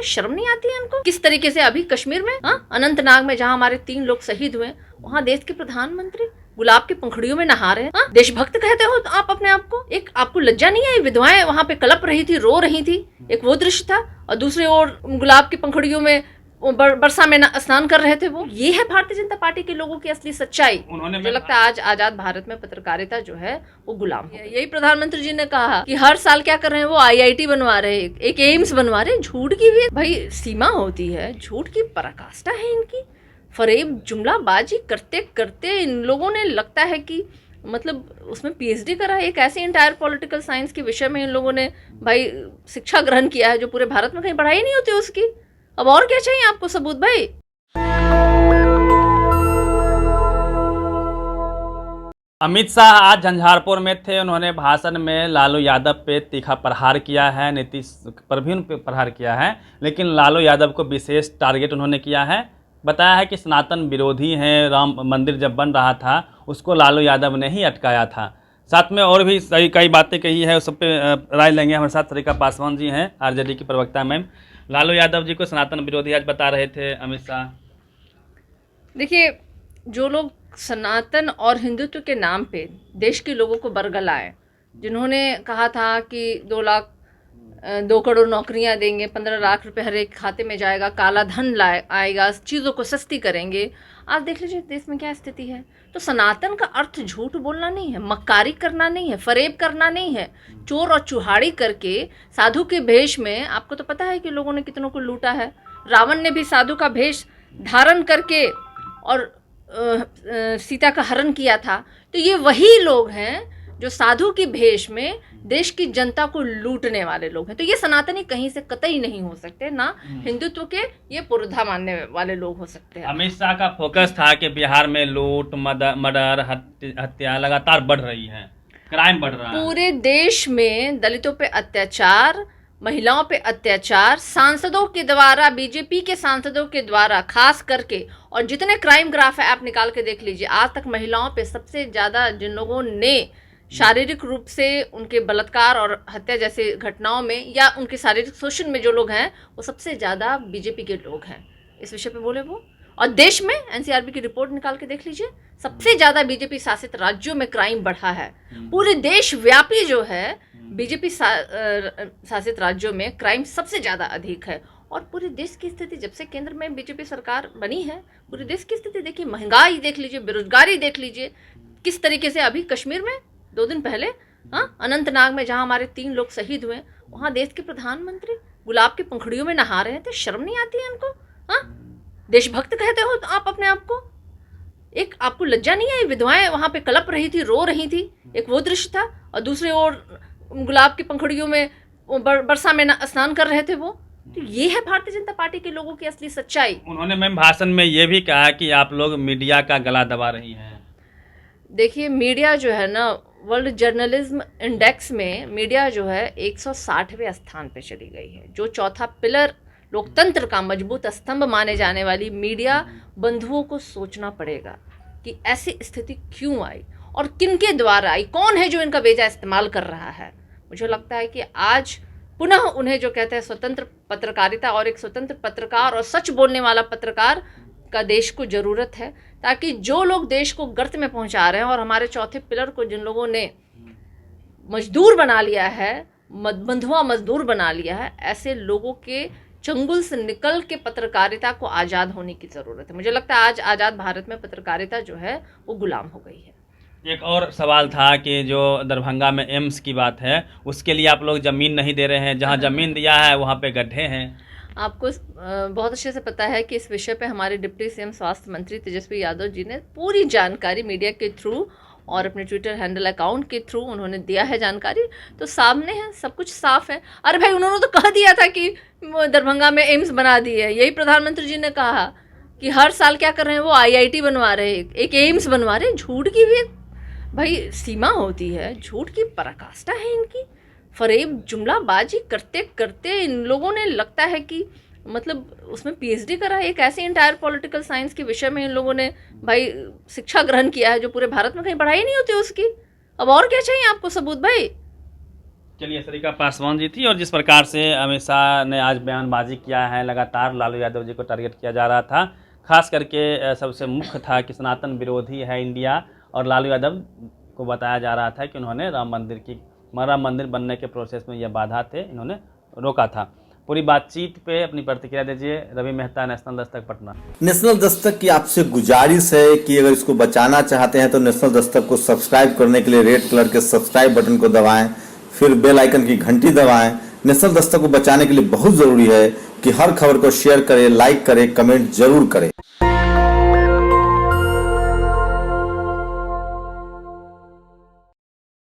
तो शर्म नहीं आती है इनको? किस तरीके से अभी कश्मीर में अनंतनाग में जहाँ हमारे 3 लोग शहीद हुए, वहाँ देश के प्रधानमंत्री गुलाब की पंखुड़ियों में नहा रहे हैं। देशभक्त कहते हो आप अपने आप को? एक आपको लज्जा नहीं है? विधवाएं वहाँ पे कलप रही थी, रो रही थी, एक वो दृश्य था, और दूसरी ओर गुलाब की पंखुड़ियों में बरसा में स्नान कर रहे थे वो। ये है भारतीय जनता पार्टी के लोगों की असली सच्चाई। मुझे लगता है आज आजाद भारत में पत्रकारिता जो है वो गुलाम है। यही प्रधानमंत्री जी ने कहा कि हर साल क्या कर रहे हैं वो, IIT बनवा रहे हैं, एक एम्स बनवा रहे हैं। झूठ की भी भाई सीमा होती है, झूठ की पराकाष्ठा है इनकी। फरेब जुमलाबाजी करते करते इन लोगों ने लगता है कि मतलब उसमें PhD करा है। एक ऐसे इंटायर पॉलिटिकल साइंस के विषय में इन लोगों ने भाई शिक्षा ग्रहण किया है जो पूरे भारत में कहीं पढ़ाई नहीं होती उसकी। अब और क्या चाहिए आपको सबूत भाई? अमित शाह आज झंझारपुर में थे। उन्होंने भाषण में लालू यादव पे तीखा प्रहार किया है, नीतीश पर भी उन पे प्रहार किया है, लेकिन लालू यादव को विशेष टारगेट उन्होंने किया है। बताया है कि सनातन विरोधी हैं, राम मंदिर जब बन रहा था उसको लालू यादव ने ही अटकाया था। साथ में और भी कई बातें कही है, उस सब पे राय लेंगे। हमारे साथ सरिका पासवान जी हैं, RJD की प्रवक्ता मैम। लालू यादव जी को सनातन विरोधी आज बता रहे थे अमित शाह। देखिए, जो लोग सनातन और हिंदुत्व के नाम पे देश के लोगों को बरगलाए, जिन्होंने कहा था कि 2 करोड़ नौकरियां देंगे, 15 लाख रुपए हर एक खाते में जाएगा, काला धन आएगा, चीज़ों को सस्ती करेंगे, आज देख लीजिए देश में क्या स्थिति है। तो सनातन का अर्थ झूठ बोलना नहीं है, मक्कारी करना नहीं है, फरेब करना नहीं है, चोर और चुहाड़ी करके साधु के भेष में। आपको तो पता है कि लोगों ने कितनों को लूटा है। रावण ने भी साधु का भेष धारण करके और सीता का हरण किया था। तो ये वही लोग हैं जो साधु की भेष में देश की जनता को लूटने वाले लोग हैं। तो ये सनातनी कहीं से कतई नहीं हो सकते, ना हिंदुत्व के ये पुरोधा मानने वाले लोग हो सकते हैं। अमित शाह का फोकस था कि बिहार में लूट, मर्डर, हत्या लगातार बढ़ रही है, क्राइम बढ़ रहा है। पूरे देश में दलितों पे अत्याचार, महिलाओं पे अत्याचार, सांसदों के द्वारा, बीजेपी के सांसदों के द्वारा खास करके, और जितने क्राइम ग्राफ है आप निकाल के देख लीजिए, आज तक महिलाओं पे सबसे ज़्यादा जिन लोगों ने शारीरिक रूप से उनके बलात्कार और हत्या जैसे घटनाओं में या उनके शारीरिक शोषण में जो लोग हैं वो सबसे ज़्यादा बीजेपी के लोग हैं। इस विषय पे बोले वो। और देश में NCRB की रिपोर्ट निकाल के देख लीजिए, सबसे ज़्यादा बीजेपी शासित राज्यों में क्राइम बढ़ा है। पूरे देश व्यापी जो है बीजेपी शासित राज्यों में क्राइम सबसे ज़्यादा अधिक है। और पूरे देश की स्थिति जब से केंद्र में बीजेपी सरकार बनी है, पूरे देश की स्थिति देखिए, महंगाई देख लीजिए, बेरोजगारी देख लीजिए, किस तरीके से। अभी कश्मीर में 2 दिन पहले अनंतनाग में जहाँ हमारे 3 लोग शहीद हुए, वहाँ देश के प्रधानमंत्री गुलाब की पंखुड़ियों में नहा रहे थे। शर्म नहीं आती है इनको? देशभक्त कहते हो आप अपने आप को? एक आपको लज्जा नहीं है? विधवाएं वहाँ पे कलप रही थी, रो रही थी, एक वो दृश्य था, और दूसरी ओर गुलाब की पंखुड़ियों में बरसा में स्नान कर रहे थे वो। तो ये है भारतीय जनता पार्टी के लोगों की असली सच्चाई। उन्होंने मैम भाषण में ये भी कहा कि आप लोग मीडिया का गला दबा रही हैं। देखिए, मीडिया जो है ना, वर्ल्ड जर्नलिज्म इंडेक्स में मीडिया जो है 160वें स्थान पे चली गई है। जो चौथा पिलर, लोकतंत्र का मजबूत स्तंभ माने जाने वाली मीडिया बंधुओं को सोचना पड़ेगा कि ऐसी स्थिति क्यों आई और किनके द्वारा आई, कौन है जो इनका बेजा इस्तेमाल कर रहा है। मुझे लगता है कि आज पुनः उन्हें जो कहते हैं स्वतंत्र पत्रकारिता और एक स्वतंत्र पत्रकार और सच बोलने वाला पत्रकार का देश को ज़रूरत है, ताकि जो लोग देश को गर्त में पहुंचा रहे हैं और हमारे चौथे पिलर को जिन लोगों ने मजदूर बना लिया है, बंधुआ मजदूर बना लिया है, ऐसे लोगों के चंगुल से निकल के पत्रकारिता को आज़ाद होने की ज़रूरत है। मुझे लगता है आज आज़ाद भारत में पत्रकारिता जो है वो गुलाम हो गई है। एक और सवाल था कि जो दरभंगा में एम्स की बात है, उसके लिए आप लोग ज़मीन नहीं दे रहे हैं, जहाँ ज़मीन दिया है वहाँ पे गड्ढे हैं। आपको बहुत अच्छे से पता है कि इस विषय पे हमारे डिप्टी CM स्वास्थ्य मंत्री तेजस्वी यादव जी ने पूरी जानकारी मीडिया के थ्रू और अपने ट्विटर हैंडल अकाउंट के थ्रू उन्होंने दिया है जानकारी। तो सामने है, सब कुछ साफ है। अरे भाई, उन्होंने तो कह दिया था कि दरभंगा में एम्स बना दी है। यही प्रधानमंत्री जी ने कहा कि हर साल क्या कर रहे हैं वो, IIT बनवा रहे हैं, एक एम्स बनवा रहे हैं। झूठ की भी भाई सीमा होती है, झूठ की पराकाष्ठा है इनकी। फरेब जुमलाबाजी करते करते इन लोगों ने लगता है कि मतलब उसमें PhD करा है। एक ऐसे इंटायर पॉलिटिकल साइंस के विषय में इन लोगों ने भाई शिक्षा ग्रहण किया है जो पूरे भारत में कहीं पढ़ाई नहीं होती उसकी। अब और क्या चाहिए आपको सबूत भाई? चलिए, सरिता पासवान जी थी। और जिस प्रकार से अमित शाह ने आज बयानबाजी किया है, लगातार लालू यादव जी को टारगेट किया जा रहा था। खास करके सबसे मुख्य था कि सनातन विरोधी है इंडिया, और लालू यादव को बताया जा रहा था कि उन्होंने राम मंदिर बनने के प्रोसेस में ये बाधा थे, इन्होंने रोका था। पूरी बातचीत पे अपनी प्रतिक्रिया दीजिए रवि मेहता, नेशनल दस्तक, पटना। नेशनल दस्तक की आपसे गुजारिश है कि अगर इसको बचाना चाहते हैं तो नेशनल दस्तक को सब्सक्राइब करने के लिए रेड कलर के सब्सक्राइब बटन को दबाएं, फिर बेल आइकन की घंटी दबाएं। नेशनल दस्तक को बचाने के लिए बहुत जरूरी है कि हर खबर को शेयर करें, लाइक करें, कमेंट जरूर करें।